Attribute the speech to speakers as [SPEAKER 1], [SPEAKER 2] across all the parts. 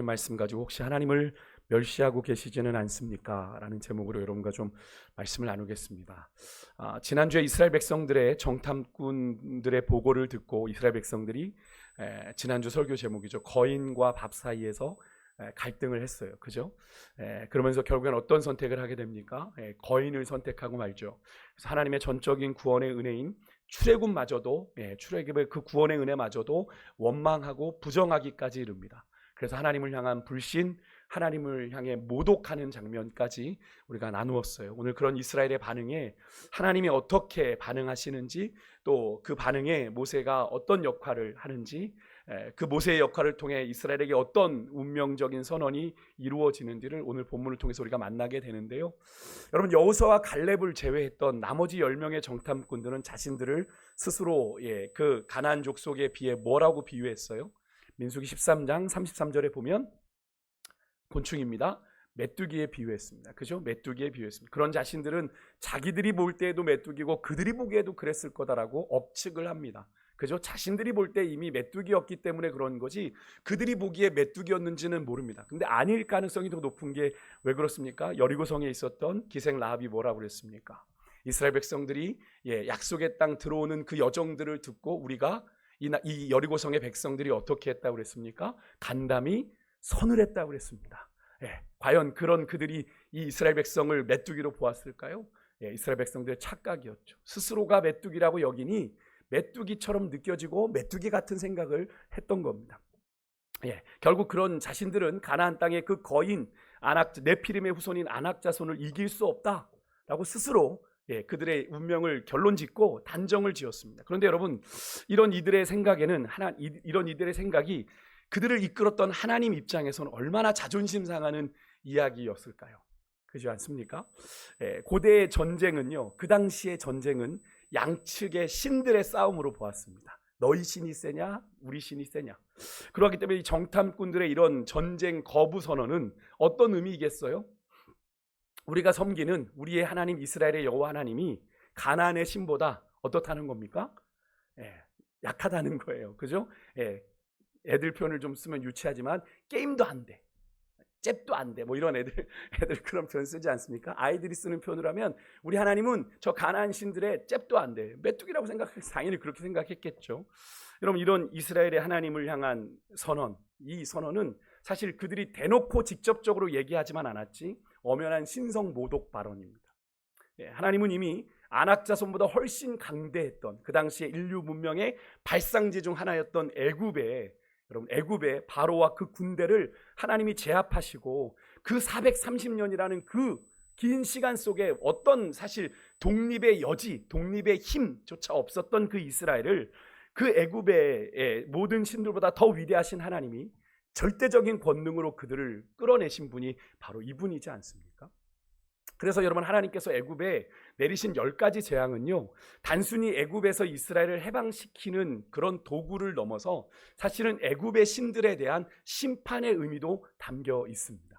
[SPEAKER 1] 말씀 가지고 혹시 하나님을 멸시하고 계시지는 않습니까? 라는 제목으로 여러분과 좀 말씀을 나누겠습니다. 지난주에 이스라엘 백성들의 정탐꾼들의 보고를 듣고 이스라엘 백성들이 지난주 설교 제목이죠. 거인과 밥 사이에서 갈등을 했어요. 그죠? 그러면서 결국엔 어떤 선택을 하게 됩니까? 거인을 선택하고 말죠. 그래서 하나님의 전적인 구원의 은혜인 출애굽마저도 출애굽의 그 구원의 은혜마저도 원망하고 부정하기까지 이릅니다. 그래서 하나님을 향한 불신, 하나님을 향해 모독하는 장면까지 우리가 나누었어요. 오늘 그런 이스라엘의 반응에 하나님이 어떻게 반응하시는지, 또 그 반응에 모세가 어떤 역할을 하는지, 그 모세의 역할을 통해 이스라엘에게 어떤 운명적인 선언이 이루어지는지를 오늘 본문을 통해서 우리가 만나게 되는데요. 여러분, 여호수아와 갈렙을 제외했던 나머지 10명의 정탐꾼들은 자신들을 스스로 그 가나안 족속에 비해 뭐라고 비유했어요? 민수기 13장 33절에 보면 곤충입니다. 메뚜기에 비유했습니다. 그죠? 메뚜기에 비유했습니다. 그런 자신들은 자기들이 볼 때에도 메뚜기고 그들이 보기에도 그랬을 거다라고 억측을 합니다. 그죠? 자신들이 볼 때 이미 메뚜기였기 때문에 그런 거지 그들이 보기에 메뚜기였는지는 모릅니다. 근데 아닐 가능성이 더 높은 게 왜 그렇습니까? 여리고성에 있었던 기생 라합이 뭐라고 그랬습니까? 이스라엘 백성들이 약속의 땅 들어오는 그 여정들을 듣고 우리가 이 여리고성의 백성들이 어떻게 했다고 그랬습니까? 간담이 선을 했다고 그랬습니다. 과연 그런 그들이 이 이스라엘 백성을 메뚜기로 보았을까요? 이스라엘 백성들의 착각이었죠. 스스로가 메뚜기라고 여기니 메뚜기처럼 느껴지고 메뚜기 같은 생각을 했던 겁니다. 결국 그런 자신들은 가나안 땅의 그 거인 네피림의 후손인 아낙 자손을 이길 수 없다라고 스스로 그들의 운명을 결론짓고 단정을 지었습니다. 그런데 여러분, 이런 이들의 생각이 그들을 이끌었던 하나님 입장에서는 얼마나 자존심 상하는 이야기였을까요? 그렇지 않습니까? 고대의 전쟁은요, 그 당시의 전쟁은 양측의 신들의 싸움으로 보았습니다. 너희 신이 세냐, 우리 신이 세냐. 그렇기 때문에 이 정탐꾼들의 이런 전쟁 거부 선언은 어떤 의미이겠어요? 우리가 섬기는 우리의 하나님 이스라엘의 여호와 하나님이 가나안의 신보다 어떻다는 겁니까? 약하다는 거예요. 그죠? 애들 표현을 좀 쓰면 유치하지만 게임도 안 돼, 잽도 안 돼, 뭐 이런 애들 그런 표현 쓰지 않습니까? 아이들이 쓰는 표현으로 하면 우리 하나님은 저 가나안 신들의 잽도 안 돼, 메뚜기라고 생각해서 당연히 그렇게 생각했겠죠. 여러분, 이런 이스라엘의 하나님을 향한 선언, 이 선언은 사실 그들이 대놓고 직접적으로 얘기하지만 않았지 엄연한 신성 모독 발언입니다. 하나님은 이미 아낙 자손보다 훨씬 강대했던 그 당시의 인류 문명의 발상지 중 하나였던 애굽의 바로와 그 군대를 하나님이 제압하시고 그 430년이라는 그 긴 시간 속에 어떤 사실 독립의 여지, 독립의 힘조차 없었던 그 이스라엘을 그 애굽의 모든 신들보다 더 위대하신 하나님이 절대적인 권능으로 그들을 끌어내신 분이 바로 이분이지 않습니까? 그래서 여러분, 하나님께서 애굽에 내리신 10가지 재앙은요, 단순히 애굽에서 이스라엘을 해방시키는 그런 도구를 넘어서 사실은 애굽의 신들에 대한 심판의 의미도 담겨 있습니다.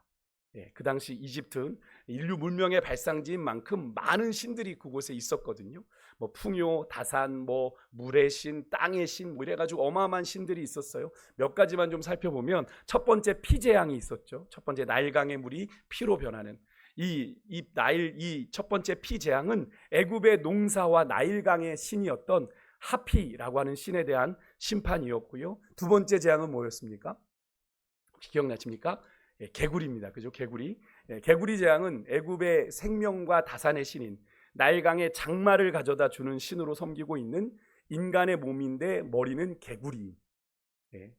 [SPEAKER 1] 그 당시 이집트는 인류 문명의 발상지인 만큼 많은 신들이 그곳에 있었거든요. 뭐 풍요, 다산, 뭐 물의 신, 땅의 신, 뭐 이래가지고 어마어마한 신들이 있었어요. 몇 가지만 좀 살펴보면 첫 번째 피재앙이 있었죠. 첫 번째 나일강의 물이 피로 변하는 이 첫 번째 피재앙은 애굽의 농사와 나일강의 신이었던 하피라고 하는 신에 대한 심판이었고요. 두 번째 재앙은 뭐였습니까? 혹시 기억나십니까? 개구리입니다. 그죠? 개구리. 개구리 재앙은 애굽의 생명과 다산의 신인 나일강의 장마를 가져다 주는 신으로 섬기고 있는 인간의 몸인데 머리는 개구리.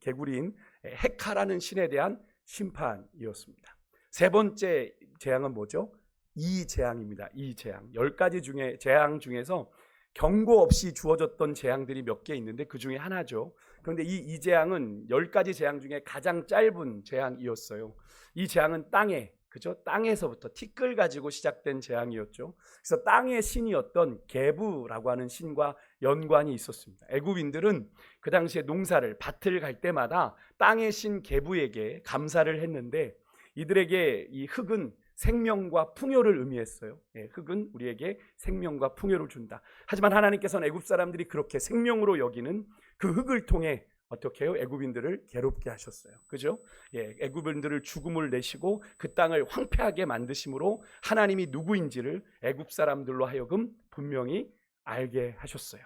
[SPEAKER 1] 개구리인 헤카라는 신에 대한 심판이었습니다. 세 번째 재앙은 뭐죠? 이재앙입니다. 이재앙. 10가지 재앙 중에서 경고 없이 주어졌던 재앙들이 몇 개 있는데 그 중에 하나죠. 그런데 이 이재앙은 10가지 재앙 중에 가장 짧은 재앙이었어요. 이 재앙은 땅에서부터 티끌 가지고 시작된 재앙이었죠. 그래서 땅의 신이었던 게부라고 하는 신과 연관이 있었습니다. 애굽인들은 그 당시에 밭을 갈 때마다 땅의 신 게부에게 감사를 했는데 이들에게 이 흙은 생명과 풍요를 의미했어요. 흙은 우리에게 생명과 풍요를 준다. 하지만 하나님께서는 애굽 사람들이 그렇게 생명으로 여기는 그 흙을 통해 어떻게 해요? 애굽인들을 괴롭게 하셨어요. 그죠? 예, 애굽인들을 죽음을 내시고 그 땅을 황폐하게 만드심으로 하나님이 누구인지를 애굽 사람들로 하여금 분명히 알게 하셨어요.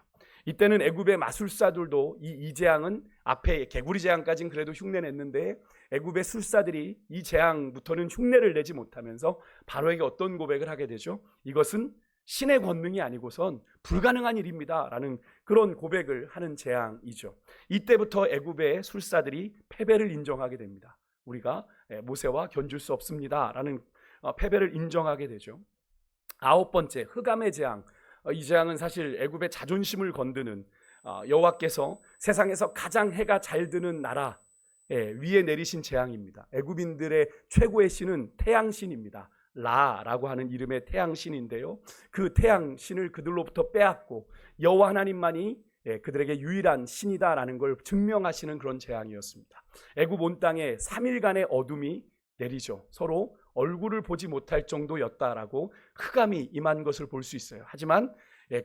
[SPEAKER 1] 이때는 애굽의 마술사들도 이 재앙은 앞에 개구리 재앙까지는 그래도 흉내냈는데 애굽의 술사들이 이 재앙부터는 흉내를 내지 못하면서 바로에게 어떤 고백을 하게 되죠? 이것은 신의 권능이 아니고선 불가능한 일입니다 라는 그런 고백을 하는 재앙이죠. 이때부터 애굽의 술사들이 패배를 인정하게 됩니다. 우리가 모세와 견줄 수 없습니다 라는 패배를 인정하게 되죠. 아홉 번째, 흑암의 재앙. 이 재앙은 사실 애굽의 자존심을 건드는 여호와께서 세상에서 가장 해가 잘 드는 나라 위에 내리신 재앙입니다. 애굽인들의 최고의 신은 태양신입니다. 라라고 하는 이름의 태양신인데요, 그 태양신을 그들로부터 빼앗고 여호와 하나님만이 그들에게 유일한 신이다라는 걸 증명하시는 그런 재앙이었습니다. 애굽 온 땅에 3일간의 어둠이 내리죠. 서로 얼굴을 보지 못할 정도였다라고 흑암이 임한 것을 볼 수 있어요. 하지만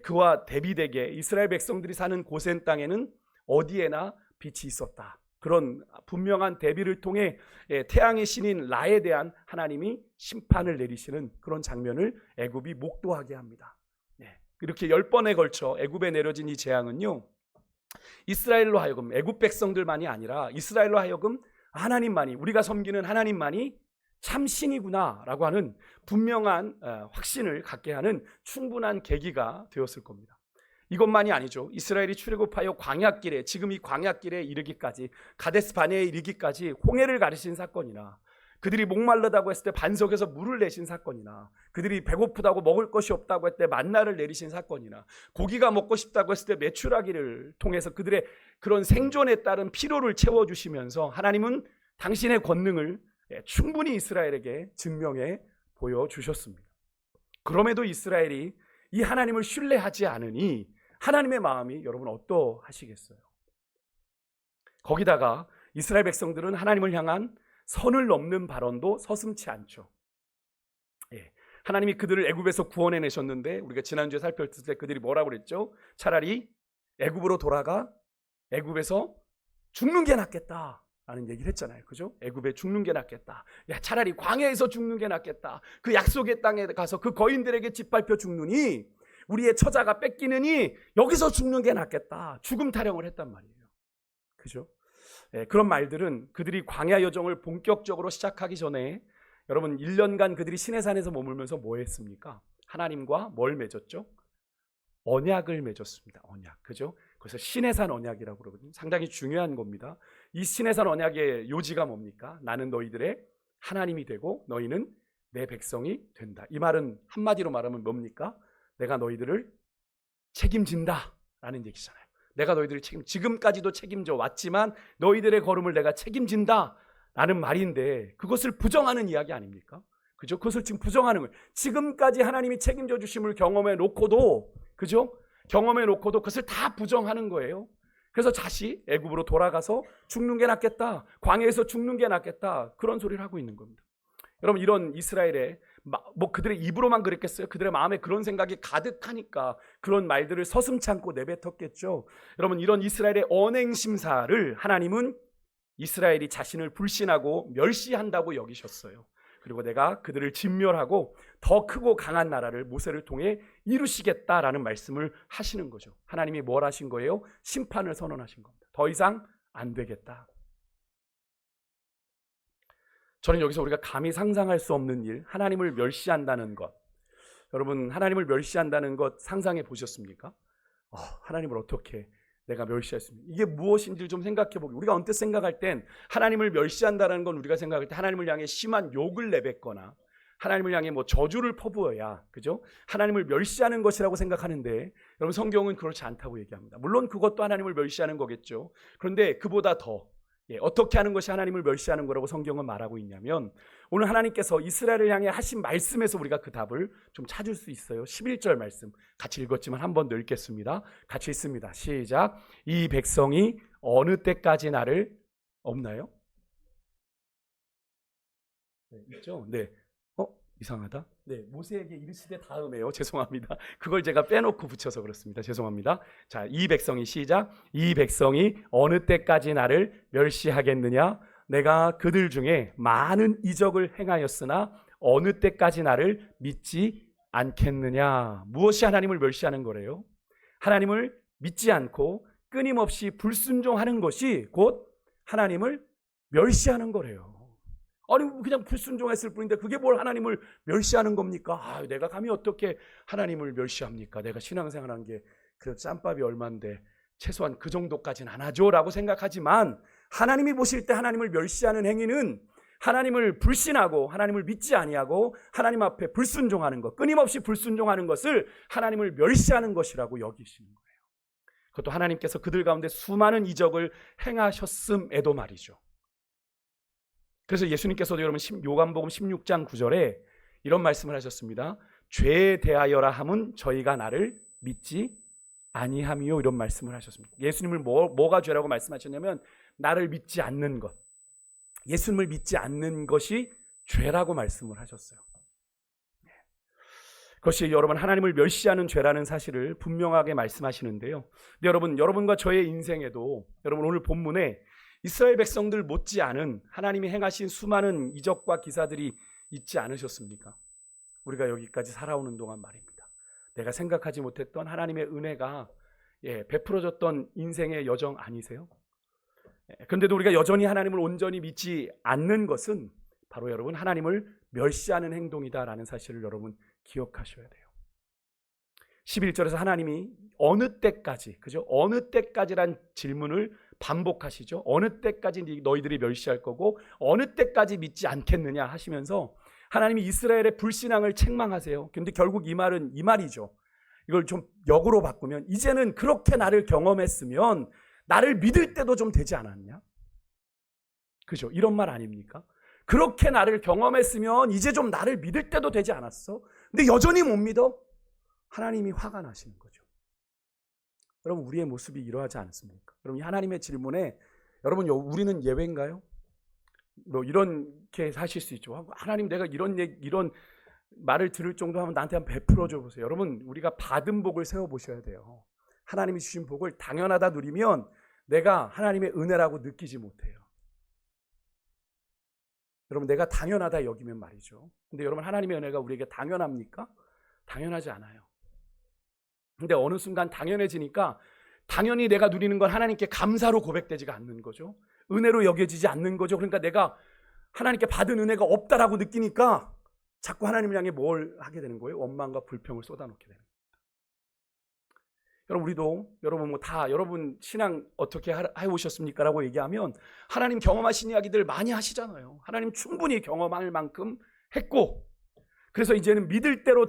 [SPEAKER 1] 그와 대비되게 이스라엘 백성들이 사는 고센 땅에는 어디에나 빛이 있었다. 그런 분명한 대비를 통해 태양의 신인 라에 대한 하나님이 심판을 내리시는 그런 장면을 애굽이 목도하게 합니다. 이렇게 10번에 걸쳐 애굽에 내려진 이 재앙은요, 이스라엘로 하여금, 애굽 백성들만이 아니라 이스라엘로 하여금 하나님만이, 우리가 섬기는 하나님만이 참 신이구나 라고 하는 분명한 확신을 갖게 하는 충분한 계기가 되었을 겁니다. 이것만이 아니죠. 이스라엘이 출애굽하여 광야길에, 지금 이 광야길에 이르기까지, 가데스 바네에 이르기까지 홍해를 가르신 사건이나, 그들이 목말르다고 했을 때 반석에서 물을 내신 사건이나, 그들이 배고프다고 먹을 것이 없다고 했을 때 만나를 내리신 사건이나, 고기가 먹고 싶다고 했을 때 메추라기를 통해서 그들의 그런 생존에 따른 필요를 채워주시면서 하나님은 당신의 권능을 충분히 이스라엘에게 증명해 보여주셨습니다. 그럼에도 이스라엘이 이 하나님을 신뢰하지 않으니 하나님의 마음이 여러분 어떠하시겠어요? 거기다가 이스라엘 백성들은 하나님을 향한 선을 넘는 발언도 서슴지 않죠. 하나님이 그들을 애굽에서 구원해내셨는데 우리가 지난주에 살폈을 때 그들이 뭐라고 그랬죠? 차라리 애굽으로 돌아가 애굽에서 죽는 게 낫겠다 라는 얘기를 했잖아요. 그죠? 애굽에 죽는 게 낫겠다. 야, 차라리 광야에서 죽는 게 낫겠다. 그 약속의 땅에 가서 그 거인들에게 짓밟혀 죽느니, 우리의 처자가 뺏기느니 여기서 죽는 게 낫겠다. 죽음 타령을 했단 말이에요. 그죠? 그런 말들은 그들이 광야 여정을 본격적으로 시작하기 전에 여러분 1년간 그들이 시내산에서 머물면서 뭐 했습니까? 하나님과 뭘 맺었죠? 언약을 맺었습니다. 언약. 그죠? 그래서 시내산 언약이라고 그러거든요. 상당히 중요한 겁니다. 이 시내산 언약의 요지가 뭡니까? 나는 너희들의 하나님이 되고 너희는 내 백성이 된다. 이 말은 한마디로 말하면 뭡니까? 내가 너희들을 책임진다 라는 얘기잖아요. 내가 너희들을 지금까지도 책임져 왔지만 너희들의 걸음을 내가 책임진다 라는 말인데, 그것을 부정하는 이야기 아닙니까? 그죠? 그것을 지금 부정하는 거예요. 지금까지 하나님이 책임져 주심을 경험해 놓고도, 그죠? 경험해 놓고도 그것을 다 부정하는 거예요. 그래서 다시 애굽으로 돌아가서 죽는 게 낫겠다, 광야에서 죽는 게 낫겠다, 그런 소리를 하고 있는 겁니다. 여러분, 이런 이스라엘의 뭐 그들의 입으로만 그랬겠어요? 그들의 마음에 그런 생각이 가득하니까 그런 말들을 서슴지 않고 내뱉었겠죠. 여러분, 이런 이스라엘의 언행심사를 하나님은 이스라엘이 자신을 불신하고 멸시한다고 여기셨어요. 그리고 내가 그들을 진멸하고 더 크고 강한 나라를 모세를 통해 이루시겠다라는 말씀을 하시는 거죠. 하나님이 뭘 하신 거예요? 심판을 선언하신 겁니다. 더 이상 안 되겠다. 저는 여기서 우리가 감히 상상할 수 없는 일, 하나님을 멸시한다는 것, 여러분 하나님을 멸시한다는 것 상상해 보셨습니까? 하나님을 어떻게 내가 멸시했습니다. 이게 무엇인지를 좀 생각해 보기. 우리가 언뜻 생각할 땐 하나님을 멸시한다는 건, 우리가 생각할 때 하나님을 향해 심한 욕을 내뱉거나 하나님을 향해 뭐 저주를 퍼부어야, 그죠? 하나님을 멸시하는 것이라고 생각하는데, 여러분 성경은 그렇지 않다고 얘기합니다. 물론 그것도 하나님을 멸시하는 거겠죠. 그런데 그보다 더 어떻게 하는 것이 하나님을 멸시하는 거라고 성경은 말하고 있냐면, 오늘 하나님께서 이스라엘을 향해 하신 말씀에서 우리가 그 답을 좀 찾을 수 있어요. 11절 말씀 같이 읽었지만 한 번 더 읽겠습니다. 같이 읽습니다. 시작. 이 백성이 어느 때까지 나를, 없나요? 네, 있죠? 네. 이상하다. 네, 모세에게 이르시되 다음에요. 죄송합니다. 그걸 제가 빼놓고 붙여서 그렇습니다. 죄송합니다. 자, 이 백성이 시작. 이 백성이 어느 때까지 나를 멸시하겠느냐? 내가 그들 중에 많은 이적을 행하였으나 어느 때까지 나를 믿지 않겠느냐? 무엇이 하나님을 멸시하는 거래요? 하나님을 믿지 않고 끊임없이 불순종하는 것이 곧 하나님을 멸시하는 거래요. 아니 그냥 불순종했을 뿐인데 그게 뭘 하나님을 멸시하는 겁니까? 아, 내가 감히 어떻게 하나님을 멸시합니까? 내가 신앙생활한 게 그 짬밥이 얼만데 최소한 그 정도까지는 안 하죠 라고 생각하지만, 하나님이 보실 때 하나님을 멸시하는 행위는 하나님을 불신하고 하나님을 믿지 아니하고 하나님 앞에 불순종하는 것, 끊임없이 불순종하는 것을 하나님을 멸시하는 것이라고 여기시는 거예요. 그것도 하나님께서 그들 가운데 수많은 이적을 행하셨음에도 말이죠. 그래서 예수님께서도 여러분 요한복음 16장 9절에 이런 말씀을 하셨습니다. 죄에 대하여라 함은 저희가 나를 믿지 아니함이요, 이런 말씀을 하셨습니다. 예수님을 뭐가 죄라고 말씀하셨냐면 나를 믿지 않는 것, 예수님을 믿지 않는 것이 죄라고 말씀을 하셨어요. 그것이 여러분 하나님을 멸시하는 죄라는 사실을 분명하게 말씀하시는데요. 근데 여러분과 저의 인생에도 여러분 오늘 본문에 이스라엘 백성들 못지않은 하나님이 행하신 수많은 이적과 기사들이 있지 않으셨습니까? 우리가 여기까지 살아오는 동안 말입니다. 내가 생각하지 못했던 하나님의 은혜가 베풀어졌던 인생의 여정 아니세요? 그런데도 우리가 여전히 하나님을 온전히 믿지 않는 것은 바로 여러분 하나님을 멸시하는 행동이다라는 사실을 여러분 기억하셔야 돼요. 11절에서 하나님이 어느 때까지, 그죠? 어느 때까지란 질문을 반복하시죠. 어느 때까지 너희들이 멸시할 거고 어느 때까지 믿지 않겠느냐 하시면서 하나님이 이스라엘의 불신앙을 책망하세요. 근데 결국 이 말은 이 말이죠. 이걸 좀 역으로 바꾸면 이제는 그렇게 나를 경험했으면 나를 믿을 때도 좀 되지 않았냐? 그죠? 이런 말 아닙니까? 그렇게 나를 경험했으면 이제 좀 나를 믿을 때도 되지 않았어? 근데 여전히 못 믿어? 하나님이 화가 나시는 거죠. 여러분 우리의 모습이 이러하지 않습니까? 여러분 하나님의 질문에 여러분 우리는 예외인가요? 뭐 이렇게 하실 수 있죠. 하나님 내가 이런 말을 들을 정도 하면 나한테 한번 베풀어 줘 보세요. 여러분 우리가 받은 복을 세워 보셔야 돼요. 하나님이 주신 복을 당연하다 누리면 내가 하나님의 은혜라고 느끼지 못해요. 여러분 내가 당연하다 여기면 말이죠. 근데 여러분 하나님의 은혜가 우리에게 당연합니까? 당연하지 않아요. 근데 어느 순간 당연해지니까 당연히 내가 누리는 건 하나님께 감사로 고백되지가 않는 거죠. 은혜로 여겨지지 않는 거죠. 그러니까 내가 하나님께 받은 은혜가 없다라고 느끼니까 자꾸 하나님을 향해 뭘 하게 되는 거예요? 원망과 불평을 쏟아놓게 되는 거예요. 여러분 우리도 여러분 신앙 어떻게 해오셨습니까? 라고 얘기하면 하나님 경험하신 이야기들 많이 하시잖아요. 하나님 충분히 경험할 만큼 했고, 그래서 이제는 믿을 때도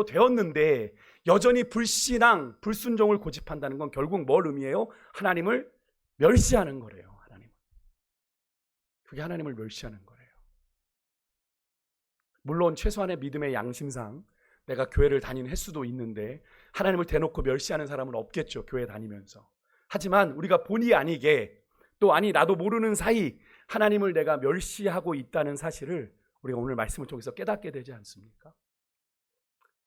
[SPEAKER 1] 되었는데 여전히 불신앙, 불순종을 고집한다는 건 결국 뭘 의미해요? 하나님을 멸시하는 거래요. 그게 하나님을 멸시하는 거래요. 물론 최소한의 믿음의 양심상 내가 교회를 다니는 횟수도 있는데 하나님을 대놓고 멸시하는 사람은 없겠죠. 교회 다니면서. 하지만 우리가 본의 아니게 또 나도 모르는 사이 하나님을 내가 멸시하고 있다는 사실을 우리가 오늘 말씀을 통해서 깨닫게 되지 않습니까?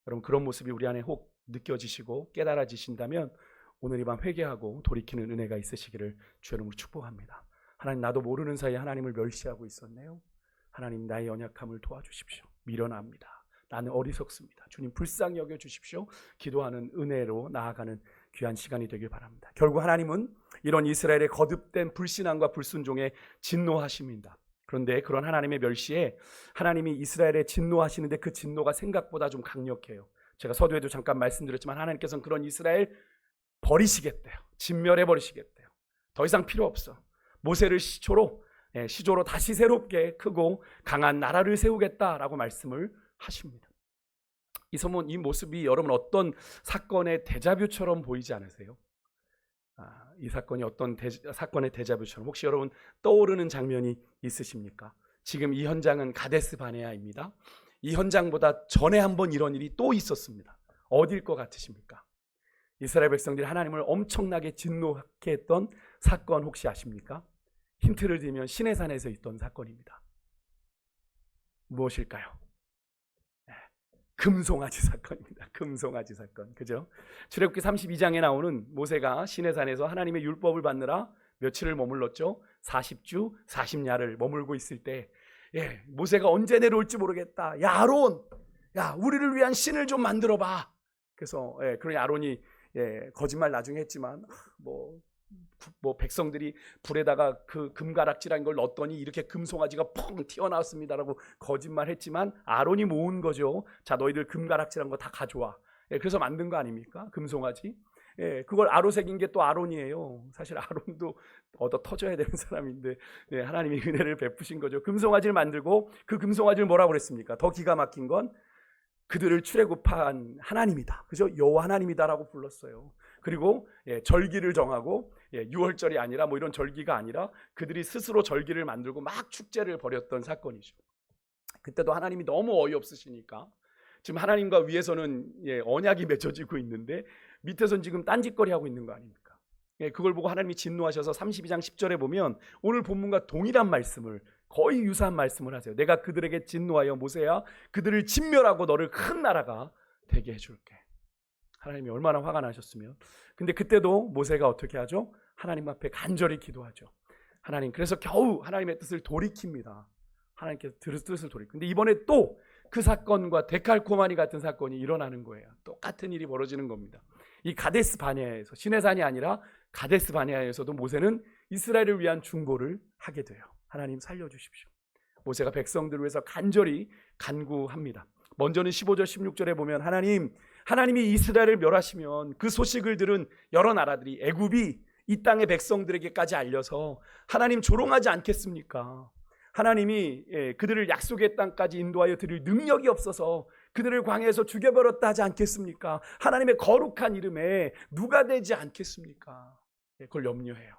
[SPEAKER 1] 여러분 그런 모습이 우리 안에 혹 느껴지시고 깨달아지신다면 오늘 이 밤 회개하고 돌이키는 은혜가 있으시기를 주의 이름으로 축복합니다. 하나님 나도 모르는 사이에 하나님을 멸시하고 있었네요. 하나님 나의 연약함을 도와주십시오. 미련합니다. 나는 어리석습니다. 주님 불쌍히 여겨주십시오. 기도하는 은혜로 나아가는 귀한 시간이 되길 바랍니다. 결국 하나님은 이런 이스라엘의 거듭된 불신앙과 불순종에 진노하십니다. 그런데 그런 하나님의 멸시에 하나님이 이스라엘에 진노하시는데 그 진노가 생각보다 좀 강력해요. 제가 서두에도 잠깐 말씀드렸지만 하나님께서는 그런 이스라엘 버리시겠대요. 진멸해버리시겠대요. 더 이상 필요 없어. 모세를 시조로 다시 새롭게 크고 강한 나라를 세우겠다라고 말씀을 하십니다. 이 모습이 여러분 어떤 사건의 데자뷰처럼 보이지 않으세요? 이 사건이 어떤 사건의 데자뷰처럼 혹시 여러분 떠오르는 장면이 있으십니까? 지금 이 현장은 가데스 바네아입니다. 이 현장보다 전에 한번 이런 일이 또 있었습니다. 어디일 것 같으십니까? 이스라엘 백성들이 하나님을 엄청나게 진노하게 했던 사건 혹시 아십니까? 힌트를 드리면 시내산에서 있던 사건입니다. 무엇일까요? 금송아지 사건입니다. 금송아지 사건. 그죠? 출애굽기 32장에 나오는 모세가 시내산에서 하나님의 율법을 받느라 며칠을 머물렀죠. 40주 40야를 머물고 있을 때 모세가 언제 내려올지 모르겠다. 야 아론, 야 우리를 위한 신을 좀 만들어 봐. 그래서 그러니 아론이 거짓말 나중에 했지만 뭐 백성들이 불에다가 그 금가락지라는 걸 넣었더니 이렇게 금송아지가 펑 튀어나왔습니다라고 거짓말했지만 아론이 모은 거죠. 자 너희들 금가락지라는 거 다 가져와. 그래서 만든 거 아닙니까? 금송아지. 그걸 아로새긴 게 또 아론이에요. 사실 아론도 얻어 터져야 되는 사람인데 하나님이 은혜를 베푸신 거죠. 금송아지를 만들고 그 금송아지를 뭐라고 그랬습니까? 더 기가 막힌 건 그들을 출애굽한 하나님이다. 그죠? 여호와 하나님이다라고 불렀어요. 그리고 절기를 정하고 6월절이 아니라 뭐 이런 절기가 아니라 그들이 스스로 절기를 만들고 막 축제를 벌였던 사건이죠. 그때도 하나님이 너무 어이없으시니까 지금 하나님과 위에서는 언약이 맺어지고 있는데 밑에서는 지금 딴짓거리 하고 있는 거 아닙니까? 그걸 보고 하나님이 진노하셔서 32장 10절에 보면 오늘 본문과 동일한 말씀을 거의 유사한 말씀을 하세요. 내가 그들에게 진노하여 모세야 그들을 진멸하고 너를 큰 나라가 되게 해줄게. 하나님이 얼마나 화가 나셨으면. 근데 그때도 모세가 어떻게 하죠? 하나님 앞에 간절히 기도하죠. 하나님, 그래서 겨우 하나님의 뜻을 돌이킵니다. 하나님께서 뜻을 돌이킵니다. 근데 이번에 또 그 사건과 데칼코마니 같은 사건이 일어나는 거예요. 똑같은 일이 벌어지는 겁니다. 이 가데스 바네아에서, 시내산이 아니라 가데스 바네아에서도 모세는 이스라엘을 위한 중보를 하게 돼요. 하나님 살려주십시오. 모세가 백성들을 위해서 간절히 간구합니다. 먼저는 15절 16절에 보면 하나님이 이스라엘을 멸하시면 그 소식을 들은 여러 나라들이 애굽이 이 땅의 백성들에게까지 알려서 하나님 조롱하지 않겠습니까? 하나님이 그들을 약속의 땅까지 인도하여 드릴 능력이 없어서 그들을 광야에서 죽여버렸다 하지 않겠습니까? 하나님의 거룩한 이름에 누가 되지 않겠습니까? 그걸 염려해요.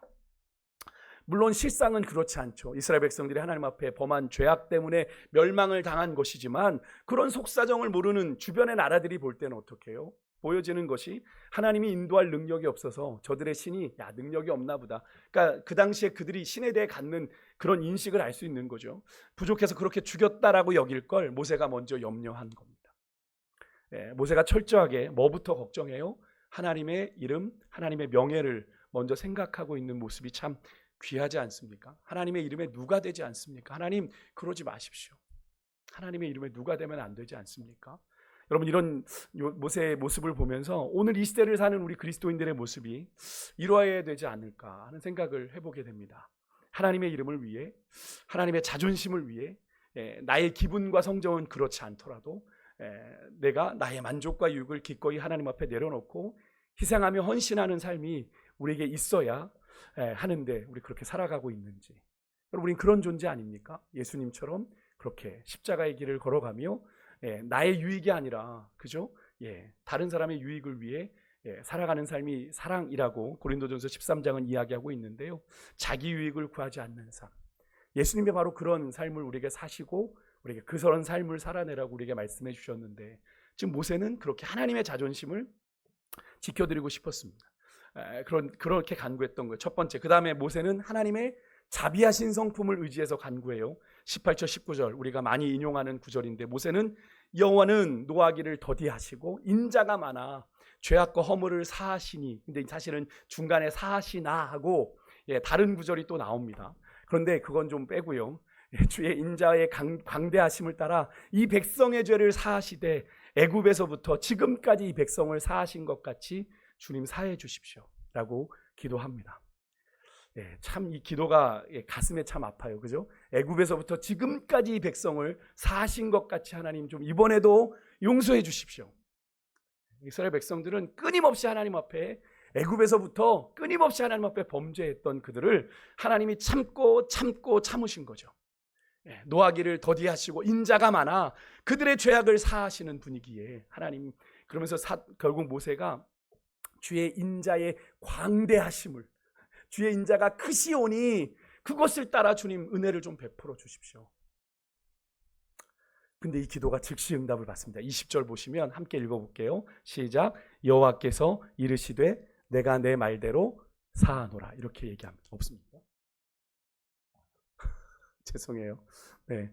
[SPEAKER 1] 물론 실상은 그렇지 않죠. 이스라엘 백성들이 하나님 앞에 범한 죄악 때문에 멸망을 당한 것이지만 그런 속사정을 모르는 주변의 나라들이 볼 때는 어떻게 해요? 보여지는 것이 하나님이 인도할 능력이 없어서 저들의 신이 능력이 없나 보다. 그러니까 그 당시에 그들이 신에 대해 갖는 그런 인식을 알 수 있는 거죠. 부족해서 그렇게 죽였다라고 여길 걸 모세가 먼저 염려한 겁니다. 모세가 철저하게 뭐부터 걱정해요? 하나님의 이름, 하나님의 명예를 먼저 생각하고 있는 모습이 참 귀하지 않습니까? 하나님의 이름에 누가 되지 않습니까? 하나님 그러지 마십시오. 하나님의 이름에 누가 되면 안 되지 않습니까? 여러분 이런 모세의 모습을 보면서 오늘 이 시대를 사는 우리 그리스도인들의 모습이 이러해야 되지 않을까 하는 생각을 해보게 됩니다. 하나님의 이름을 위해, 하나님의 자존심을 위해 나의 기분과 성정은 그렇지 않더라도 내가 나의 만족과 유익을 기꺼이 하나님 앞에 내려놓고 희생하며 헌신하는 삶이 우리에게 있어야 하는데 우리 그렇게 살아가고 있는지. 여러분 우리는 그런 존재 아닙니까? 예수님처럼 그렇게 십자가의 길을 걸어가며 나의 유익이 아니라 그죠? 다른 사람의 유익을 위해 살아가는 삶이 사랑이라고 고린도전서 13장은 이야기하고 있는데요. 자기 유익을 구하지 않는 삶. 예수님이 바로 그런 삶을 우리에게 사시고 우리에게 그런 삶을 살아내라고 우리에게 말씀해 주셨는데 지금 모세는 그렇게 하나님의 자존심을 지켜드리고 싶었습니다. 그렇게 간구했던 거예요. 첫 번째. 그 다음에 모세는 하나님의 자비하신 성품을 의지해서 간구해요. 18절 19절 우리가 많이 인용하는 구절인데 모세는 여호와는 노하기를 더디하시고 인자가 많아 죄악과 허물을 사하시니, 근데 사실은 중간에 사하시나 하고 다른 구절이 또 나옵니다. 그런데 그건 좀 빼고요. 주의 인자의 광대하심을 따라 이 백성의 죄를 사하시되 애굽에서부터 지금까지 이 백성을 사하신 것 같이 주님 사해 주십시오 라고 기도합니다. 참 이 기도가 가슴에 참 아파요. 그죠? 애굽에서부터 지금까지 이 백성을 사하신 것 같이 하나님 좀 이번에도 용서해 주십시오. 이스라엘 백성들은 끊임없이 하나님 앞에 애굽에서부터 끊임없이 하나님 앞에 범죄했던 그들을 하나님이 참고 참으신 거죠. 노하기를 더디하시고 인자가 많아 그들의 죄악을 사하시는 분위기에 하나님 그러면서 결국 모세가 주의 인자의 광대하심을 주의 인자가 크시오니 그것을 따라 주님 은혜를 좀 베풀어 주십시오. 근데 이 기도가 즉시 응답을 받습니다. 20절 보시면 함께 읽어볼게요. 시작. 여호와께서 이르시되 내가 내 말대로 사하노라 이렇게 얘기합니다. 없습니까? 죄송해요. 네,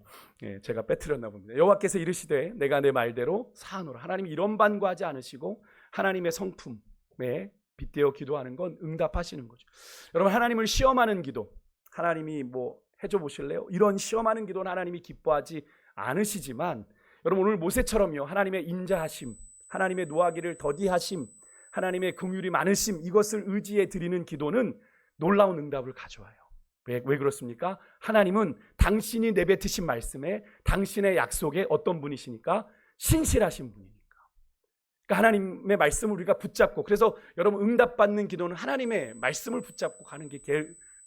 [SPEAKER 1] 제가 빼뜨렸나 봅니다. 여호와께서 이르시되 내가 내 말대로 사하노라. 하나님이 이런 반구하지 않으시고 하나님의 성품에 빗대어 기도하는 건 응답하시는 거죠. 여러분, 하나님을 시험하는 기도, 하나님이 뭐 해줘 보실래요? 이런 시험하는 기도는 하나님이 기뻐하지 않으시지만, 여러분 오늘 모세처럼요, 하나님의 인자하심, 하나님의 노하기를 더디하심, 하나님의 긍휼이 많으심, 이것을 의지해 드리는 기도는 놀라운 응답을 가져와요. 왜 그렇습니까? 하나님은 당신이 내뱉으신 말씀에, 당신의 약속에 어떤 분이시니까? 신실하신 분이니까. 그러니까 하나님의 말씀을 우리가 붙잡고, 그래서 여러분 응답받는 기도는 하나님의 말씀을 붙잡고 가는 게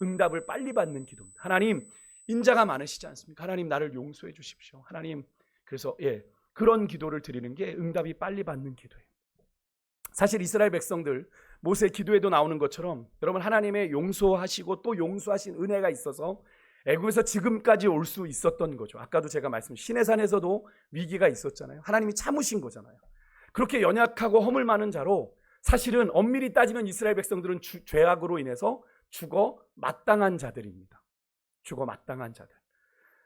[SPEAKER 1] 응답을 빨리 받는 기도입니다. 하나님 인자가 많으시지 않습니까? 하나님 나를 용서해 주십시오. 하나님, 그래서 그런 기도를 드리는 게 응답이 빨리 받는 기도예요. 사실 이스라엘 백성들 모세 기도에도 나오는 것처럼 여러분 하나님의 용서하시고 또 용서하신 은혜가 있어서 애굽에서 지금까지 올 수 있었던 거죠. 아까도 제가 말씀드린 시내산에서도 위기가 있었잖아요. 하나님이 참으신 거잖아요. 그렇게 연약하고 허물 많은 자로 사실은 엄밀히 따지면 이스라엘 백성들은 죄악으로 인해서 죽어 마땅한 자들입니다. 죽어 마땅한 자들.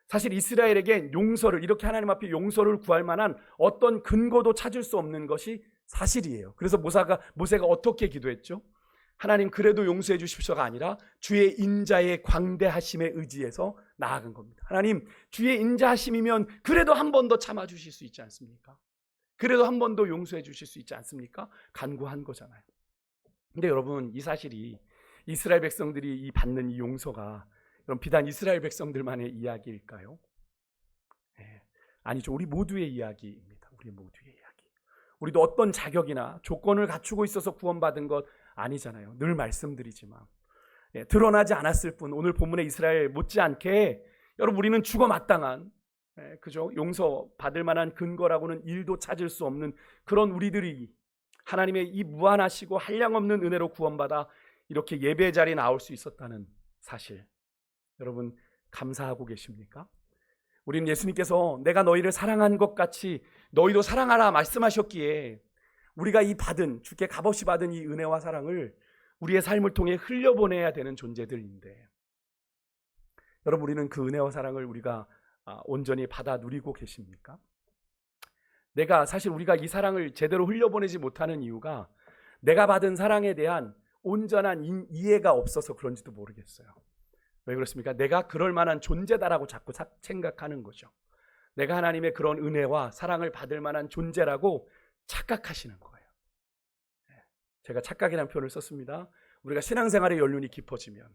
[SPEAKER 1] 사실 이스라엘에게 용서를, 이렇게 하나님 앞에 용서를 구할 만한 어떤 근거도 찾을 수 없는 것이 사실이에요. 그래서 모세가 어떻게 기도했죠? 하나님 그래도 용서해 주십시오가 아니라 주의 인자의 광대하심에 의지해서 나아간 겁니다. 하나님 주의 인자하심이면 그래도 한 번 더 참아주실 수 있지 않습니까? 그래도 한 번 더 용서해 주실 수 있지 않습니까? 간구한 거잖아요. 근데 여러분, 이 사실이 이스라엘 백성들이 받는 이 용서가 그럼 비단 이스라엘 백성들만의 이야기일까요? 네. 아니죠. 우리 모두의 이야기입니다. 우리 모두의 이야기. 우리도 어떤 자격이나 조건을 갖추고 있어서 구원받은 것 아니잖아요. 늘 말씀드리지만 드러나지 않았을 뿐, 오늘 본문의 이스라엘 못지않게 여러분 우리는 죽어 마땅한, 그죠? 용서 받을 만한 근거라고는 일도 찾을 수 없는 그런 우리들이 하나님의 이 무한하시고 한량없는 은혜로 구원받아 이렇게 예배 자리에 나올 수 있었다는 사실, 여러분 감사하고 계십니까? 우리는 예수님께서 내가 너희를 사랑한 것 같이 너희도 사랑하라 말씀하셨기에 우리가 이 받은, 주께 값없이 받은 이 은혜와 사랑을 우리의 삶을 통해 흘려보내야 되는 존재들인데, 여러분 우리는 그 은혜와 사랑을 우리가 온전히 받아 누리고 계십니까? 사실 우리가 이 사랑을 제대로 흘려보내지 못하는 이유가 내가 받은 사랑에 대한 온전한 이해가 없어서 그런지도 모르겠어요. 왜 그렇습니까? 내가 그럴 만한 존재다라고 자꾸 생각하는 거죠. 내가 하나님의 그런 은혜와 사랑을 받을 만한 존재라고 착각하시는 거예요. 제가 착각이라는 표현을 썼습니다. 우리가 신앙생활의 연륜이 깊어지면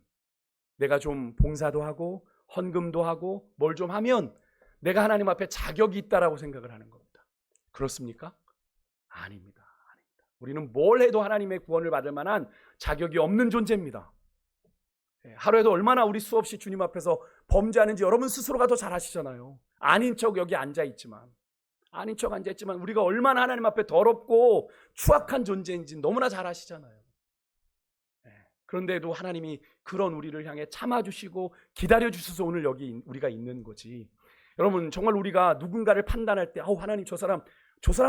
[SPEAKER 1] 내가 좀 봉사도 하고 헌금도 하고 뭘 좀 하면 내가 하나님 앞에 자격이 있다라고 생각을 하는 겁니다. 그렇습니까? 아닙니다. 우리는 뭘 해도 하나님의 구원을 받을 만한 자격이 없는 존재입니다. 하루에도 얼마나 우리 수없이 주님 앞에서 범죄하는지 여러분 스스로가 더 잘 아시잖아요. 아닌 척 여기 앉아있지만 우리가 얼마나 하나님 앞에 더럽고 추악한 존재인지 너무나 잘 아시잖아요. 그런데도 하나님이 그런 우리를 향해 참아주시고 기다려주셔서 오늘 여기 우리가 있는 거지. 여러분 정말 우리가 누군가를 판단할 때 하나님 저 사람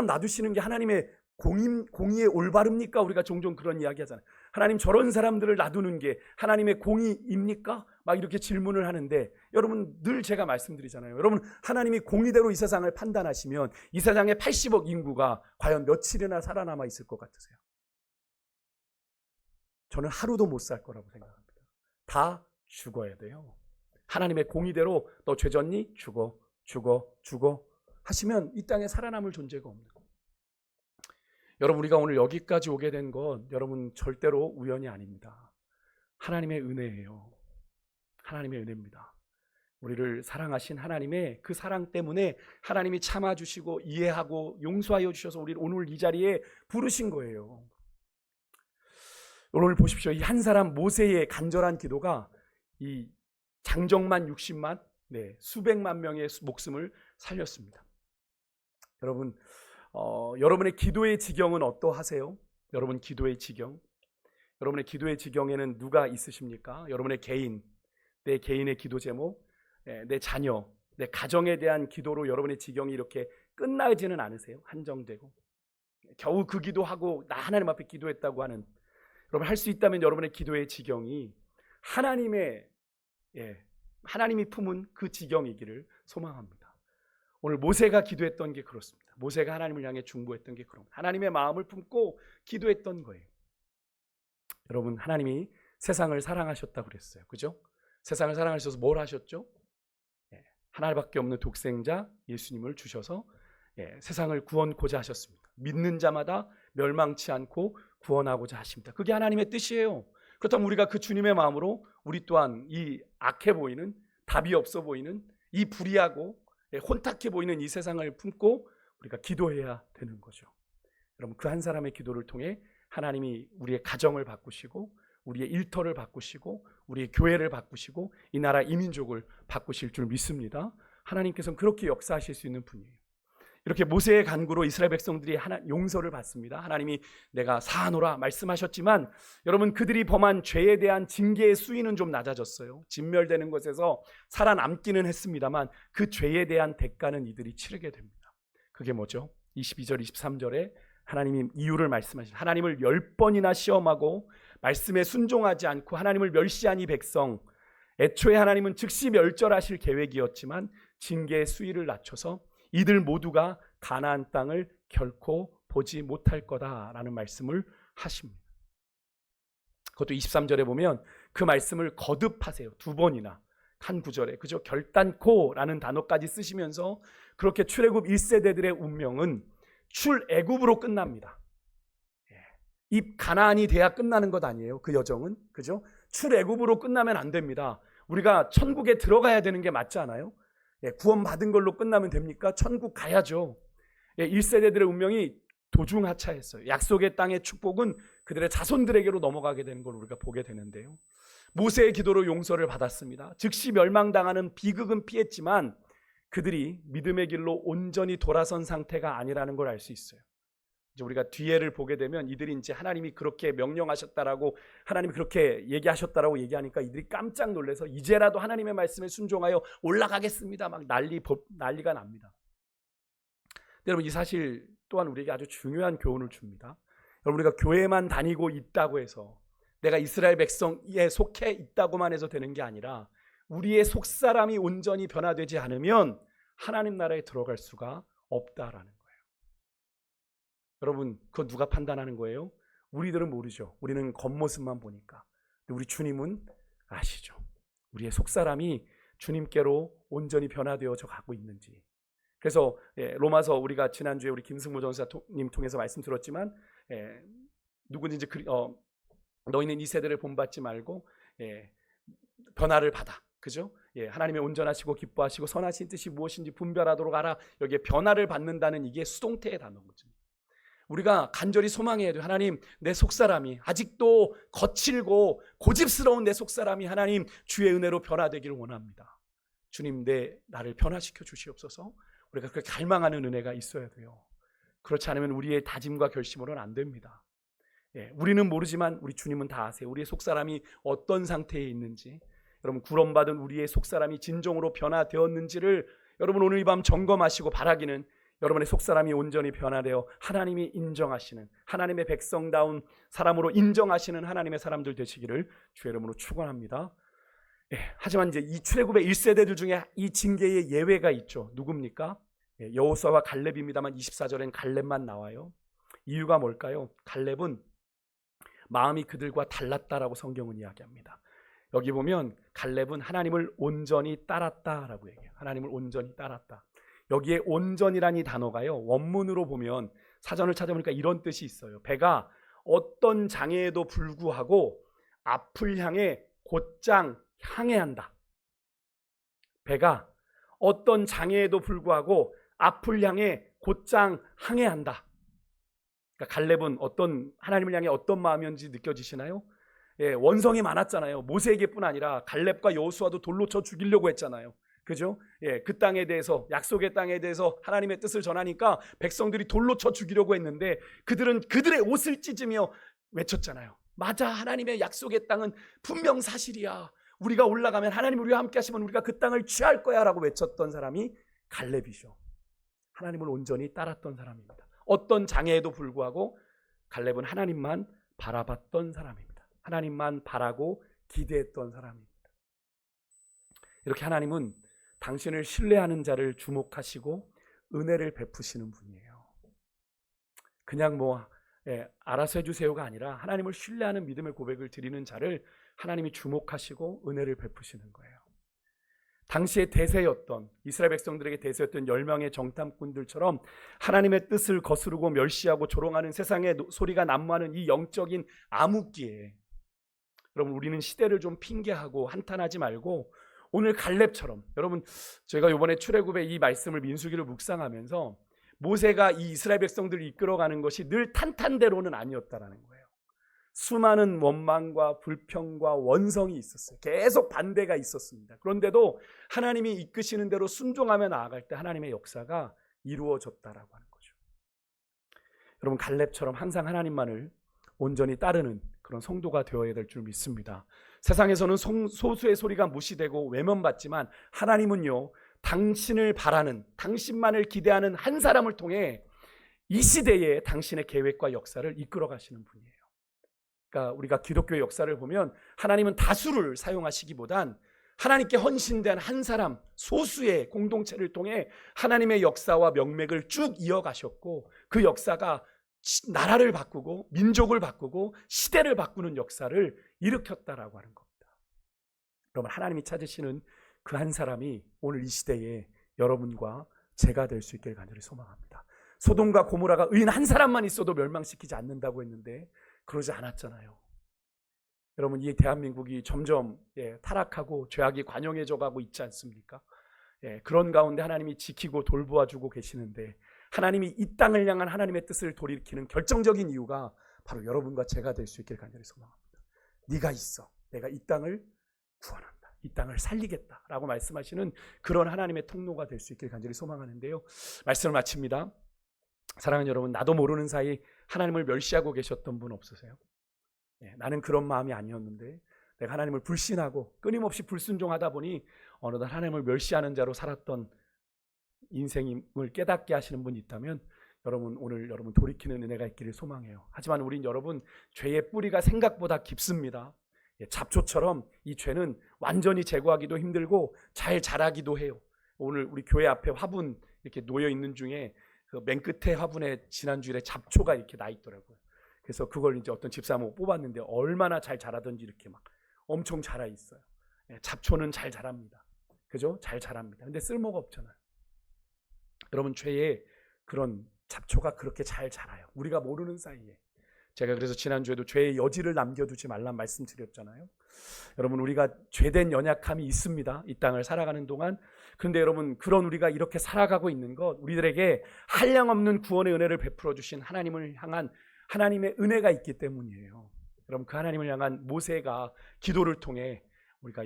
[SPEAKER 1] 놔두시는 게 하나님의 공의의 올바릅니까? 우리가 종종 그런 이야기 하잖아요. 하나님 저런 사람들을 놔두는 게 하나님의 공의입니까? 막 이렇게 질문을 하는데, 여러분 늘 제가 말씀드리잖아요. 여러분 하나님이 공의대로 이 세상을 판단하시면 이 세상의 80억 인구가 과연 며칠이나 살아남아 있을 것 같으세요? 저는 하루도 못 살 거라고 생각합니다. 다 죽어야 돼요. 하나님의 공의대로 너 죄졌니? 죽어 하시면 이 땅에 살아남을 존재가 없는 거예요. 여러분 우리가 오늘 여기까지 오게 된 건 여러분 절대로 우연이 아닙니다. 하나님의 은혜예요. 하나님의 은혜입니다. 우리를 사랑하신 하나님의 그 사랑 때문에 하나님이 참아주시고 이해하고 용서하여 주셔서 우리를 오늘 이 자리에 부르신 거예요. 오늘 보십시오. 이 한 사람 모세의 간절한 기도가 이 장정만 60만, 수백만 명의 목숨을 살렸습니다. 여러분 여러분의 기도의 지경은 어떠하세요? 여러분 기도의 지경, 여러분의 기도의 지경에는 누가 있으십니까? 여러분의 내 개인의 기도 제목, 내 자녀, 내 가정에 대한 기도로 여러분의 지경이 이렇게 끝나지는 않으세요? 한정되고 겨우 그 기도하고 나 하나님 앞에 기도했다고 하는, 여러분 할 수 있다면 여러분의 기도의 지경이 하나님의 하나님이 품은 그 지경이기를 소망합니다. 오늘 모세가 기도했던 게 그렇습니다. 모세가 하나님을 향해 중보했던 게 그런 하나님의 마음을 품고 기도했던 거예요. 여러분, 하나님이 세상을 사랑하셨다고 그랬어요. 그죠? 세상을 사랑하셔서 뭘 하셨죠? 하나밖에 없는 독생자 예수님을 주셔서 세상을 구원코자 하셨습니다. 믿는 자마다 멸망치 않고 구원하고자 하십니다. 그게 하나님의 뜻이에요. 그렇다면 우리가 그 주님의 마음으로 우리 또한 이 악해 보이는, 답이 없어 보이는, 이 불의하고 혼탁해 보이는 이 세상을 품고 우리가 기도해야 되는 거죠. 여러분, 그 한 사람의 기도를 통해 하나님이 우리의 가정을 바꾸시고 우리의 일터를 바꾸시고 우리의 교회를 바꾸시고 이 나라 이민족을 바꾸실 줄 믿습니다. 하나님께서는 그렇게 역사하실 수 있는 분이에요. 이렇게 모세의 간구로 이스라엘 백성들이 용서를 받습니다. 하나님이 내가 사하노라 말씀하셨지만 여러분, 그들이 범한 죄에 대한 징계의 수위는 좀 낮아졌어요. 진멸되는 것에서 살아남기는 했습니다만 그 죄에 대한 대가는 이들이 치르게 됩니다. 그게 뭐죠? 22절 23절에 하나님이 이유를 말씀하시죠. 하나님을 10번이나 시험하고 말씀에 순종하지 않고 하나님을 멸시한 이 백성, 애초에 하나님은 즉시 멸절하실 계획이었지만 징계의 수위를 낮춰서 이들 모두가 가나안 땅을 결코 보지 못할 거다라는 말씀을 하십니다. 그것도 23절에 보면 그 말씀을 거듭하세요. 2번이나 한 구절에, 그죠? 결단코라는 단어까지 쓰시면서 그렇게 출애굽 1세대들의 운명은 출애굽으로 끝납니다. 이 가나안이 돼야 끝나는 것 아니에요. 그 여정은, 그죠? 출애굽으로 끝나면 안 됩니다. 우리가 천국에 들어가야 되는 게 맞지 않아요? 구원받은 걸로 끝나면 됩니까? 천국 가야죠. 1세대들의 운명이 도중하차했어요. 약속의 땅의 축복은 그들의 자손들에게로 넘어가게 되는 걸 우리가 보게 되는데요. 모세의 기도로 용서를 받았습니다. 즉시 멸망당하는 비극은 피했지만 그들이 믿음의 길로 온전히 돌아선 상태가 아니라는 걸 알 수 있어요. 이제 우리가 뒤에를 보게 되면 이들이 이제 하나님이 그렇게 명령하셨다라고, 하나님이 그렇게 얘기하셨다라고 얘기하니까 이들이 깜짝 놀라서 이제라도 하나님의 말씀에 순종하여 올라가겠습니다. 막 난리가 납니다. 여러분, 이 사실 또한 우리에게 아주 중요한 교훈을 줍니다. 여러분, 우리가 교회만 다니고 있다고 해서, 내가 이스라엘 백성에 속해 있다고만 해서 되는 게 아니라 우리의 속사람이 온전히 변화되지 않으면 하나님 나라에 들어갈 수가 없다라는 거예요. 여러분, 그거 누가 판단하는 거예요? 우리들은 모르죠. 우리는 겉모습만 보니까. 근데 우리 주님은 아시죠. 우리의 속사람이 주님께로 온전히 변화되어져 가고 있는지. 그래서 로마서, 우리가 지난주에 우리 김승모 전사님 통해서 말씀 들었지만 누구든지 너희는 이 세대를 본받지 말고 변화를 받아. 그죠? 하나님의 온전하시고 기뻐하시고 선하신 뜻이 무엇인지 분별하도록 하라. 여기에 변화를 받는다는 이게 수동태의 단어거죠. 우리가 간절히 소망해야 돼요. 하나님, 내 속사람이, 아직도 거칠고 고집스러운 내 속사람이 하나님 주의 은혜로 변화되기를 원합니다. 주님, 나를 변화시켜 주시옵소서. 우리가 그렇게 갈망하는 은혜가 있어야 돼요. 그렇지 않으면 우리의 다짐과 결심으로는 안 됩니다. 우리는 모르지만 우리 주님은 다 아세요. 우리의 속사람이 어떤 상태에 있는지, 여러분, 구원받은 우리의 속사람이 진정으로 변화되었는지를 여러분 오늘 이 밤 점검하시고 바라기는, 여러분의 속사람이 온전히 변화되어 하나님이 인정하시는, 하나님의 백성다운 사람으로 인정하시는 하나님의 사람들 되시기를 주의 이름으로 축원합니다. 하지만 이제 이 출애굽의 1세대들 중에 이 징계의 예외가 있죠. 누굽니까? 여호수아와 갈렙입니다만 24절엔 갈렙만 나와요. 이유가 뭘까요? 갈렙은 마음이 그들과 달랐다라고 성경은 이야기합니다. 여기 보면 갈렙은 하나님을 온전히 따랐다라고 얘기해요. 하나님을 온전히 따랐다. 여기에 온전이라는 이 단어가요, 원문으로 보면, 사전을 찾아보니까 이런 뜻이 있어요. 배가 어떤 장애에도 불구하고 앞을 향해 곧장 항해한다. 배가 어떤 장애에도 불구하고 앞을 향해 곧장 항해한다. 그러니까 갈렙은 하나님을 향해 어떤 마음이었는지 느껴지시나요? 원성이 많았잖아요. 모세에게뿐 아니라 갈렙과 여호수아도 돌로 쳐 죽이려고 했잖아요. 그죠? 그 땅에 대해서, 약속의 땅에 대해서 하나님의 뜻을 전하니까 백성들이 돌로 쳐 죽이려고 했는데 그들은 그들의 옷을 찢으며 외쳤잖아요. 맞아, 하나님의 약속의 땅은 분명 사실이야. 우리가 올라가면, 하나님 우리와 함께 하시면 우리가 그 땅을 취할 거야 라고 외쳤던 사람이 갈렙이죠. 하나님을 온전히 따랐던 사람입니다. 어떤 장애에도 불구하고 갈렙은 하나님만 바라봤던 사람입니다. 하나님만 바라고 기대했던 사람입니다. 이렇게 하나님은 당신을 신뢰하는 자를 주목하시고 은혜를 베푸시는 분이에요. 그냥 알아서 해주세요가 아니라 하나님을 신뢰하는 믿음의 고백을 드리는 자를 하나님이 주목하시고 은혜를 베푸시는 거예요. 당시의 대세였던, 이스라엘 백성들에게 대세였던 10명의 정탐꾼들처럼 하나님의 뜻을 거스르고 멸시하고 조롱하는 세상의 소리가 난무하는 이 영적인 암흑기에, 여러분, 우리는 시대를 좀 핑계하고 한탄하지 말고 오늘 갈렙처럼, 여러분, 저희가 이번에 출애굽의 이 말씀을 민수기를 묵상하면서 모세가 이 이스라엘 백성들을 이끌어가는 것이 늘 탄탄대로는 아니었다라는 거예요. 수많은 원망과 불평과 원성이 있었어요. 계속 반대가 있었습니다. 그런데도 하나님이 이끄시는 대로 순종하며 나아갈 때 하나님의 역사가 이루어졌다라고 하는 거죠. 여러분, 갈렙처럼 항상 하나님만을 온전히 따르는 그런 성도가 되어야 될 줄 믿습니다. 세상에서는 소수의 소리가 무시되고 외면받지만 하나님은요, 당신을 바라는, 당신만을 기대하는 한 사람을 통해 이 시대에 당신의 계획과 역사를 이끌어 가시는 분이에요. 그러니까 우리가 기독교의 역사를 보면 하나님은 다수를 사용하시기보단 하나님께 헌신된 한 사람, 소수의 공동체를 통해 하나님의 역사와 명맥을 쭉 이어가셨고, 그 역사가 나라를 바꾸고 민족을 바꾸고 시대를 바꾸는 역사를 일으켰다라고 하는 겁니다. 그러면 하나님이 찾으시는 그 한 사람이 오늘 이 시대에 여러분과 제가 될 수 있길 간절히 소망합니다. 소돔과 고모라가 의인 한 사람만 있어도 멸망시키지 않는다고 했는데 그러지 않았잖아요. 여러분, 이 대한민국이 점점 타락하고 죄악이 관영해져 가고 있지 않습니까? 그런 가운데 하나님이 지키고 돌보아주고 계시는데, 하나님이 이 땅을 향한 하나님의 뜻을 돌이키는 결정적인 이유가 바로 여러분과 제가 될 수 있길 간절히 소망합니다. 네가 있어, 내가 이 땅을 구원한다, 이 땅을 살리겠다라고 말씀하시는 그런 하나님의 통로가 될 수 있길 간절히 소망하는데요. 말씀을 마칩니다. 사랑하는 여러분, 나도 모르는 사이 하나님을 멸시하고 계셨던 분 없으세요? 나는 그런 마음이 아니었는데 내가 하나님을 불신하고 끊임없이 불순종하다 보니 어느덧 하나님을 멸시하는 자로 살았던 인생을 깨닫게 하시는 분이 있다면 오늘 여러분 돌이키는 은혜가 있기를 소망해요. 하지만 우린 여러분, 죄의 뿌리가 생각보다 깊습니다. 잡초처럼 이 죄는 완전히 제거하기도 힘들고 잘 자라기도 해요. 오늘 우리 교회 앞에 화분 이렇게 놓여 있는 중에 그 맨 끝에 화분에 지난주일에 잡초가 이렇게 나 있더라고요. 그래서 그걸 이제 어떤 집사람하고 뽑았는데 얼마나 잘 자라든지 이렇게 막 엄청 자라 있어요. 잡초는 잘 자랍니다. 그죠? 잘 자랍니다. 근데 쓸모가 없잖아요. 여러분, 죄에 그런 잡초가 그렇게 잘 자라요. 우리가 모르는 사이에. 제가 그래서 지난주에도 죄의 여지를 남겨두지 말란 말씀드렸잖아요. 여러분, 우리가 죄된 연약함이 있습니다. 이 땅을 살아가는 동안. 그런데 여러분, 그런 우리가 이렇게 살아가고 있는 것, 우리들에게 한량없는 구원의 은혜를 베풀어 주신 하나님을 향한 하나님의 은혜가 있기 때문이에요. 여러분, 그 하나님을 향한 모세가 기도를 통해 우리가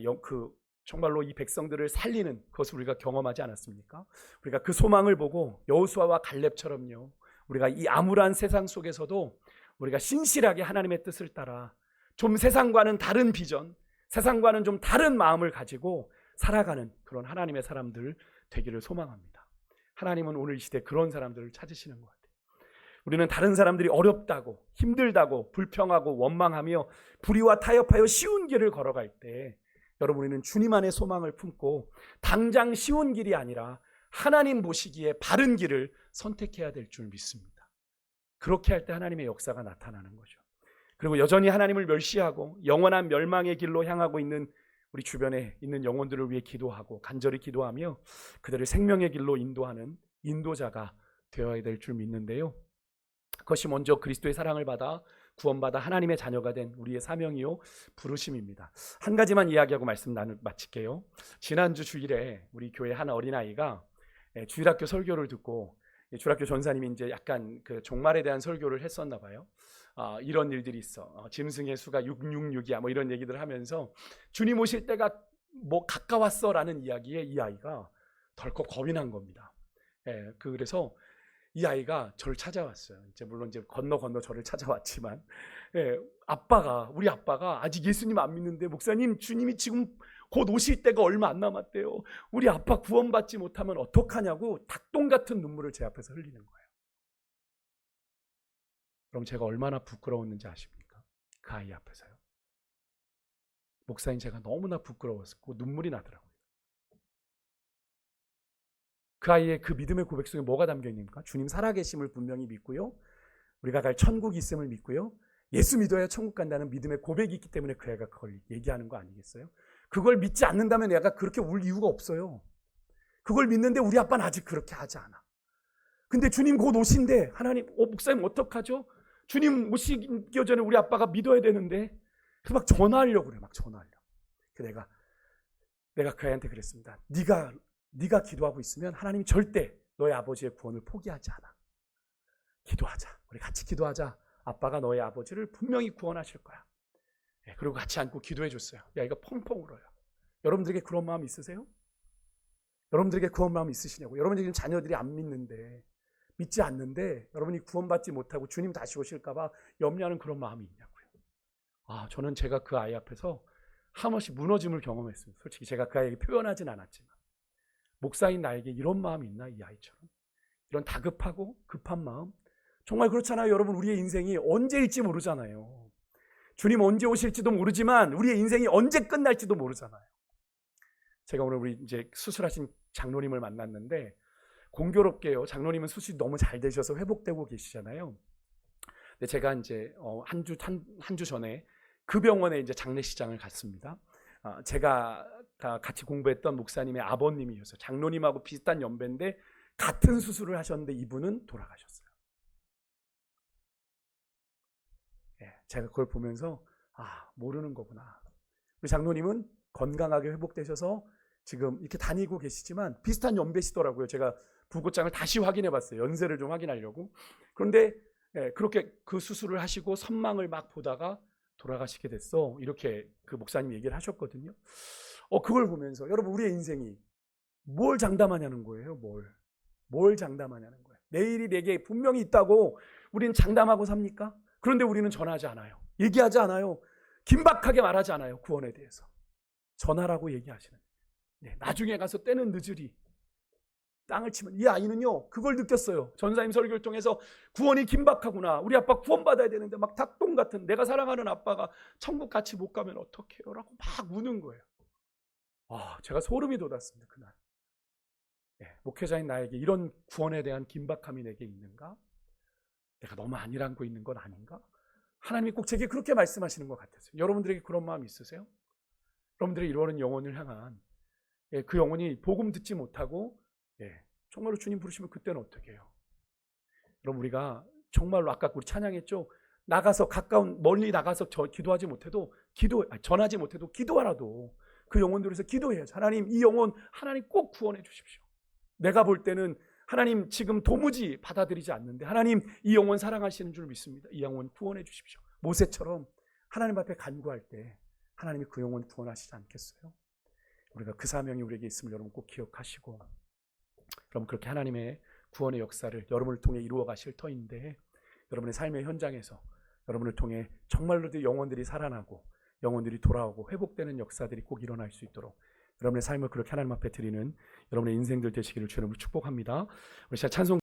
[SPEAKER 1] 정말로 이 백성들을 살리는 그것을 우리가 경험하지 않았습니까? 우리가 그 소망을 보고 여호수아와 갈렙처럼요, 우리가 이 암울한 세상 속에서도 우리가 신실하게 하나님의 뜻을 따라 좀 세상과는 다른 비전, 세상과는 좀 다른 마음을 가지고 살아가는 그런 하나님의 사람들 되기를 소망합니다. 하나님은 오늘 이 시대 그런 사람들을 찾으시는 것 같아요. 우리는 다른 사람들이 어렵다고, 힘들다고, 불평하고 원망하며 불의와 타협하여 쉬운 길을 걸어갈 때, 여러분, 우리는 주님 안에 소망을 품고 당장 쉬운 길이 아니라 하나님 보시기에 바른 길을 선택해야 될 줄 믿습니다. 그렇게 할 때 하나님의 역사가 나타나는 거죠. 그리고 여전히 하나님을 멸시하고 영원한 멸망의 길로 향하고 있는 우리 주변에 있는 영혼들을 위해 기도하고 간절히 기도하며 그들을 생명의 길로 인도하는 인도자가 되어야 될 줄 믿는데요. 그것이 먼저 그리스도의 사랑을 받아 구원받아 하나님의 자녀가 된 우리의 사명이요 부르심입니다. 한 가지만 이야기하고 말씀 마칠게요. 지난주 주일에 우리 교회 한 어린아이가 주일학교 설교를 듣고, 주일학교 전사님이 이제 약간 그 종말에 대한 설교를 했었나 봐요. 이런 일들이 있어. 짐승의 수가 666이야. 뭐 이런 얘기들을 하면서 주님 오실 때가 뭐 가까웠어라는 이야기에 이 아이가 덜컥 겁이 난 겁니다. 그래서 이 아이가 저를 찾아왔어요. 물론 건너 저를 찾아왔지만, 우리 아빠가 아직 예수님 안 믿는데, 목사님, 주님이 지금 곧 오실 때가 얼마 안 남았대요. 우리 아빠 구원받지 못하면 어떡하냐고 닭똥 같은 눈물을 제 앞에서 흘리는 거예요. 그럼 제가 얼마나 부끄러웠는지 아십니까? 그 아이 앞에서요. 목사님, 제가 너무나 부끄러웠고 눈물이 나더라고요. 그 아이의 그 믿음의 고백 속에 뭐가 담겨 있습니까? 주님 살아계심을 분명히 믿고요, 우리가 갈 천국이 있음을 믿고요, 예수 믿어야 천국 간다는 믿음의 고백이 있기 때문에 그 애가 그걸 얘기하는 거 아니겠어요? 그걸 믿지 않는다면 애가 그렇게 울 이유가 없어요. 그걸 믿는데 우리 아빠는 아직 그렇게 하지 않아. 근데 주님 곧 오신대. 하나님, 목사님 어떡하죠? 주님 오시기 전에 우리 아빠가 믿어야 되는데. 그래서 막 전화하려고 그래. 막 전화하려고. 그래서 내가 그 아이한테 그랬습니다. 네가 기도하고 있으면 하나님이 절대 너의 아버지의 구원을 포기하지 않아. 기도하자. 우리 같이 기도하자. 아빠가 너의 아버지를 분명히 구원하실 거야. 그리고 같이 앉고 기도해 줬어요. 아이가 펑펑 울어요. 여러분들에게 그런 마음 있으세요? 여러분들에게 그런 마음 있으시냐고. 여러분들이 지금 자녀들이 안 믿지 않는데 여러분이 구원받지 못하고 주님 다시 오실까 봐 염려하는 그런 마음이 있냐고요. 저는 제가 그 아이 앞에서 한 번씩 무너짐을 경험했습니다. 솔직히 제가 그 아이에게 표현하진 않았지만, 목사인 나에게 이런 마음이 있나, 이 아이처럼? 이런 다급하고 급한 마음? 정말 그렇잖아요. 여러분, 우리의 인생이 언제일지 모르잖아요. 주님 언제 오실지도 모르지만 우리의 인생이 언제 끝날지도 모르잖아요. 제가 오늘 우리 이제 수술하신 장로님을 만났는데, 공교롭게요, 장로님은 수술이 너무 잘 되셔서 회복되고 계시잖아요. 근데 제가 이제 한 주 전에 그 병원에 이제 장례식장을 갔습니다. 제가 같이 공부했던 목사님의 아버님이셨어요. 장로님하고 비슷한 연배인데 같은 수술을 하셨는데 이분은 돌아가셨어요. 제가 그걸 보면서 모르는 거구나. 우리 장로님은 건강하게 회복되셔서 지금 이렇게 다니고 계시지만 비슷한 연배시더라고요. 제가 부고장을 다시 확인해 봤어요. 연세를 좀 확인하려고. 그런데 그렇게 그 수술을 하시고 선망을 막 보다가 돌아가시게 됐어. 이렇게 그 목사님 얘기를 하셨거든요. 그걸 보면서 여러분, 우리의 인생이 뭘 장담하냐는 거예요. 뭘 장담하냐는 거예요. 내일이 내게 분명히 있다고 우리는 장담하고 삽니까? 그런데 우리는 전하지 않아요. 얘기하지 않아요. 긴박하게 말하지 않아요. 구원에 대해서. 전하라고 얘기하시는. 나중에 가서 때는 늦으리 땅을 치면, 이 아이는요 그걸 느꼈어요. 전사님 설교를 통해서 구원이 긴박하구나. 우리 아빠 구원받아야 되는데 막 닭똥 같은 내가 사랑하는 아빠가 천국 같이 못 가면 어떡해요? 라고 막 우는 거예요. 제가 소름이 돋았습니다. 그날. 목회자인 나에게 이런 구원에 대한 긴박함이 내게 있는가? 내가 너무 안일 안고 있는 건 아닌가? 하나님이 꼭 제게 그렇게 말씀하시는 것 같았어요. 여러분들에게 그런 마음 있으세요? 여러분들이 이루어는 영혼을 향한, 그 영혼이 복음 듣지 못하고 정말로 주님 부르시면 그때는 어떻게 해요? 여러분, 우리가 정말로 아까 우리 찬양했죠? 나가서 멀리 나가서 기도하지 못해도 전하지 못해도 기도하라도 그 영혼들에서 기도해야죠. 하나님, 이 영혼 하나님 꼭 구원해 주십시오. 내가 볼 때는 하나님 지금 도무지 받아들이지 않는데 하나님 이 영혼 사랑하시는 줄 믿습니다. 이 영혼 구원해 주십시오. 모세처럼 하나님 앞에 간구할 때 하나님이 그 영혼 구원하시지 않겠어요? 우리가 그 사명이 우리에게 있음을 여러분 꼭 기억하시고, 여러분 그렇게 하나님의 구원의 역사를 여러분을 통해 이루어 가실 터인데, 여러분의 삶의 현장에서 여러분을 통해 정말로도 영혼들이 살아나고 영혼들이 돌아오고 회복되는 역사들이 꼭 일어날 수 있도록 여러분의 삶을 그렇게 하나님 앞에 드리는 여러분의 인생들 되시기를 주님으로 축복합니다. 우리 찬송